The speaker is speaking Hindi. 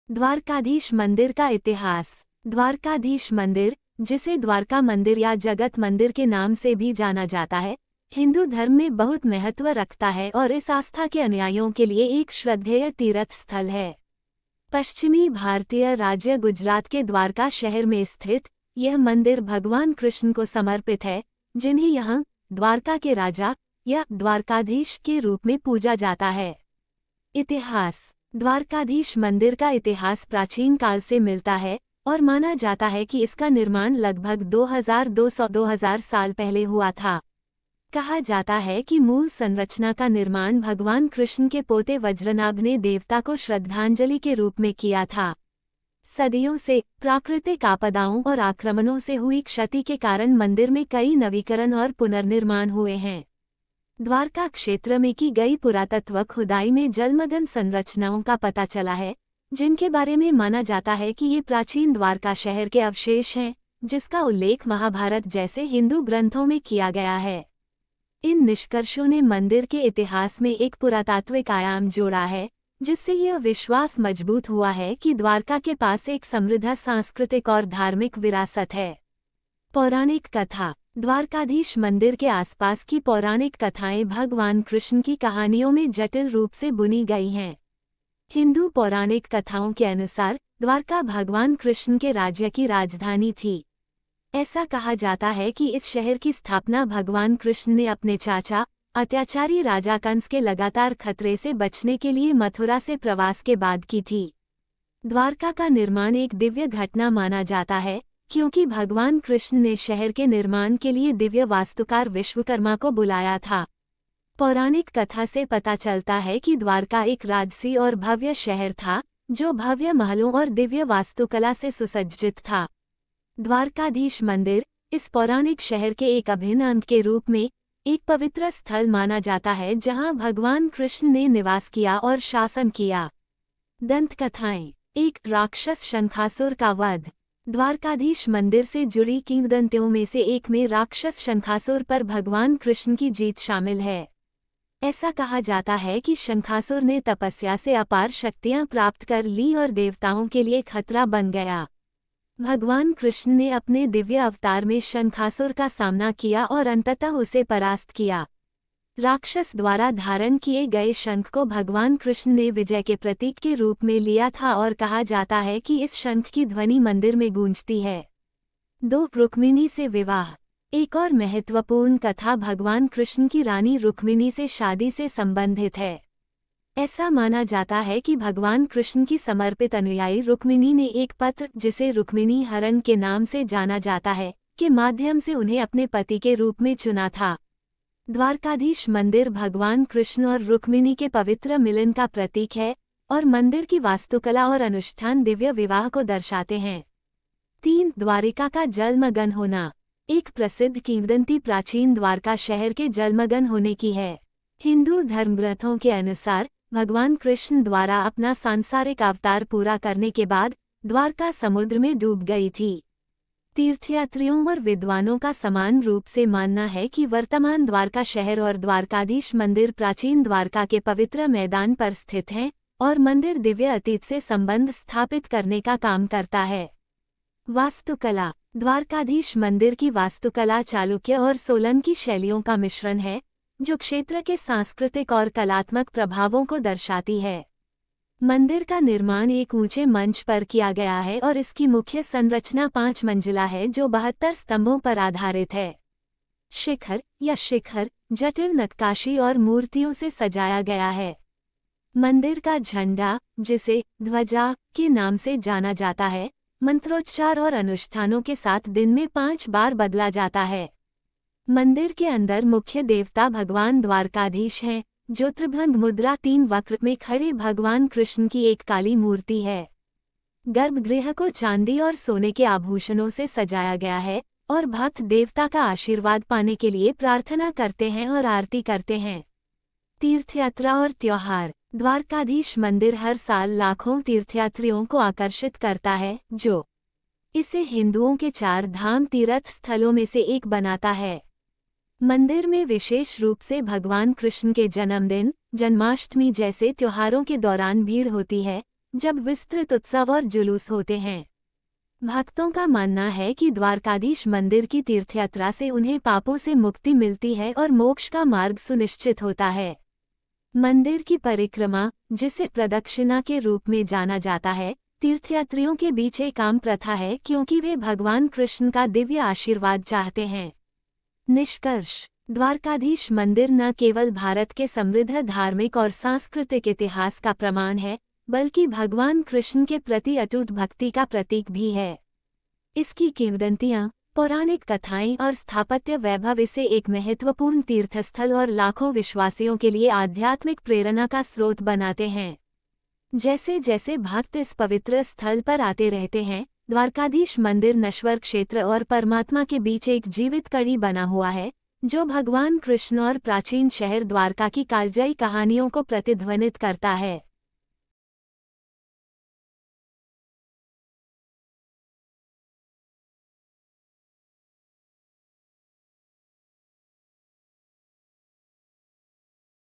द्वारकाधीश मंदिर का इतिहास। द्वारकाधीश मंदिर, जिसे द्वारका मंदिर या जगत मंदिर के नाम से भी जाना जाता है, हिंदू धर्म में बहुत महत्व रखता है और इस आस्था के अनुयायियों के लिए एक श्रद्धेय तीर्थ स्थल है। पश्चिमी भारतीय राज्य गुजरात के द्वारका शहर में स्थित यह मंदिर भगवान कृष्ण को समर्पित है, जिन्हें यहाँ द्वारका के राजा या द्वारकाधीश के रूप में पूजा जाता है। इतिहास। द्वारकाधीश मंदिर का इतिहास प्राचीन काल से मिलता है और माना जाता है कि इसका निर्माण लगभग 2200-2000 साल पहले हुआ था। कहा जाता है कि मूल संरचना का निर्माण भगवान कृष्ण के पोते वज्रनाभ ने देवता को श्रद्धांजलि के रूप में किया था। सदियों से प्राकृतिक आपदाओं और आक्रमणों से हुई क्षति के कारण मंदिर में कई नवीकरण और पुनर्निर्माण हुए हैं। द्वारका क्षेत्र में की गई पुरातत्व खुदाई में जलमग्न संरचनाओं का पता चला है, जिनके बारे में माना जाता है कि ये प्राचीन द्वारका शहर के अवशेष हैं, जिसका उल्लेख महाभारत जैसे हिंदू ग्रंथों में किया गया है। इन निष्कर्षों ने मंदिर के इतिहास में एक पुरातात्विक आयाम जोड़ा है, जिससे यह विश्वास मजबूत हुआ है कि द्वारका के पास एक समृद्ध सांस्कृतिक और धार्मिक विरासत है। पौराणिक कथा। द्वारकाधीश मंदिर के आसपास की पौराणिक कथाएं भगवान कृष्ण की कहानियों में जटिल रूप से बुनी गई हैं। हिंदू पौराणिक कथाओं के अनुसार द्वारका भगवान कृष्ण के राज्य की राजधानी थी। ऐसा कहा जाता है कि इस शहर की स्थापना भगवान कृष्ण ने अपने चाचा अत्याचारी राजा कंस के लगातार खतरे से बचने के लिए मथुरा से प्रवास के बाद की थी। द्वारका का निर्माण एक दिव्य घटना माना जाता है, क्योंकि भगवान कृष्ण ने शहर के निर्माण के लिए दिव्य वास्तुकार विश्वकर्मा को बुलाया था। पौराणिक कथा से पता चलता है कि द्वारका एक राजसी और भव्य शहर था, जो भव्य महलों और दिव्य वास्तुकला से सुसज्जित था। द्वारकाधीश मंदिर इस पौराणिक शहर के एक अभिन्न अंग के रूप में एक पवित्र स्थल माना जाता है, जहां भगवान कृष्ण ने निवास किया और शासन किया। दंतकथाएं। एक राक्षस शंखासुर का वध। द्वारकाधीश मंदिर से जुड़ी किंवदंतियों में से एक में राक्षस शंखासुर पर भगवान कृष्ण की जीत शामिल है। ऐसा कहा जाता है कि शंखासुर ने तपस्या से अपार शक्तियां प्राप्त कर ली और देवताओं के लिए खतरा बन गया। भगवान कृष्ण ने अपने दिव्य अवतार में शंखासुर का सामना किया और अंततः उसे परास्त किया। राक्षस द्वारा धारण किए गए शंख को भगवान कृष्ण ने विजय के प्रतीक के रूप में लिया था और कहा जाता है कि इस शंख की ध्वनि मंदिर में गूंजती है। 2 रुक्मिणी से विवाह। एक और महत्वपूर्ण कथा भगवान कृष्ण की रानी रुक्मिणी से शादी से संबंधित है। ऐसा माना जाता है कि भगवान कृष्ण की समर्पित अनुयायी रुक्मिणी ने एक पत्र, जिसे रुक्मिणी हरण के नाम से जाना जाता है, के माध्यम से उन्हें अपने पति के रूप में चुना था। द्वारकाधीश मंदिर भगवान कृष्ण और रुक्मिणी के पवित्र मिलन का प्रतीक है और मंदिर की वास्तुकला और अनुष्ठान दिव्य विवाह को दर्शाते हैं। 3 द्वारिका का जलमग्न होना। एक प्रसिद्ध किंवदंती प्राचीन द्वारका शहर के जलमग्न होने की है। हिंदू धर्मग्रंथों के अनुसार भगवान कृष्ण द्वारा अपना सांसारिक अवतार पूरा करने के बाद द्वारका समुद्र में डूब गई थी। तीर्थयात्रियों और विद्वानों का समान रूप से मानना है कि वर्तमान द्वारका शहर और द्वारकाधीश मंदिर प्राचीन द्वारका के पवित्र मैदान पर स्थित हैं और मंदिर दिव्य अतीत से संबंध स्थापित करने का काम करता है। वास्तुकला। द्वारकाधीश मंदिर की वास्तुकला चालुक्य और सोलंकी शैलियों का मिश्रण है, जो क्षेत्र के सांस्कृतिक और कलात्मक प्रभावों को दर्शाती है। मंदिर का निर्माण एक ऊंचे मंच पर किया गया है और इसकी मुख्य संरचना 5 मंजिला है, जो 72 स्तंभों पर आधारित है। शिखर या शिखर जटिल नक्काशी और मूर्तियों से सजाया गया है। मंदिर का झंडा, जिसे ध्वजा के नाम से जाना जाता है, मंत्रोच्चार और अनुष्ठानों के साथ दिन में 5 बार बदला जाता है। मंदिर के अंदर मुख्य देवता भगवान द्वारकाधीश हैं, जो त्रिभंग मुद्रा 3 वक्र में खड़े भगवान कृष्ण की एक काली मूर्ति है। गर्भगृह को चांदी और सोने के आभूषणों से सजाया गया है और भक्त देवता का आशीर्वाद पाने के लिए प्रार्थना करते हैं और आरती करते हैं। तीर्थयात्रा और त्योहार। द्वारकाधीश मंदिर हर साल लाखों तीर्थयात्रियों को आकर्षित करता है, जो इसे हिंदुओं के 4 धाम तीर्थ स्थलों में से एक बनाता है। मंदिर में विशेष रूप से भगवान कृष्ण के जन्मदिन, जन्माष्टमी जैसे त्योहारों के दौरान भीड़ होती है, जब विस्तृत उत्सव और जुलूस होते हैं। भक्तों का मानना है कि द्वारकाधीश मंदिर की तीर्थयात्रा से उन्हें पापों से मुक्ति मिलती है और मोक्ष का मार्ग सुनिश्चित होता है। मंदिर की परिक्रमा, जिसे प्रदक्षिणा के रूप में जाना जाता है, तीर्थयात्रियों के बीच एक आम प्रथा है क्योंकि वे भगवान कृष्ण का दिव्य आशीर्वाद चाहते हैं। निष्कर्ष: द्वारकाधीश मंदिर न केवल भारत के समृद्ध धार्मिक और सांस्कृतिक इतिहास का प्रमाण है, बल्कि भगवान कृष्ण के प्रति अटूट भक्ति का प्रतीक भी है। इसकी किंवदंतियाँ, पौराणिक कथाएं और स्थापत्य वैभव इसे एक महत्वपूर्ण तीर्थस्थल और लाखों विश्वासियों के लिए आध्यात्मिक प्रेरणा का स्रोत बनाते हैं। जैसे जैसे भक्त इस पवित्र स्थल पर आते रहते हैं, द्वारकाधीश मंदिर नश्वर क्षेत्र और परमात्मा के बीच एक जीवित कड़ी बना हुआ है, जो भगवान कृष्ण और प्राचीन शहर द्वारका की कालजयी कहानियों को प्रतिध्वनित करता है।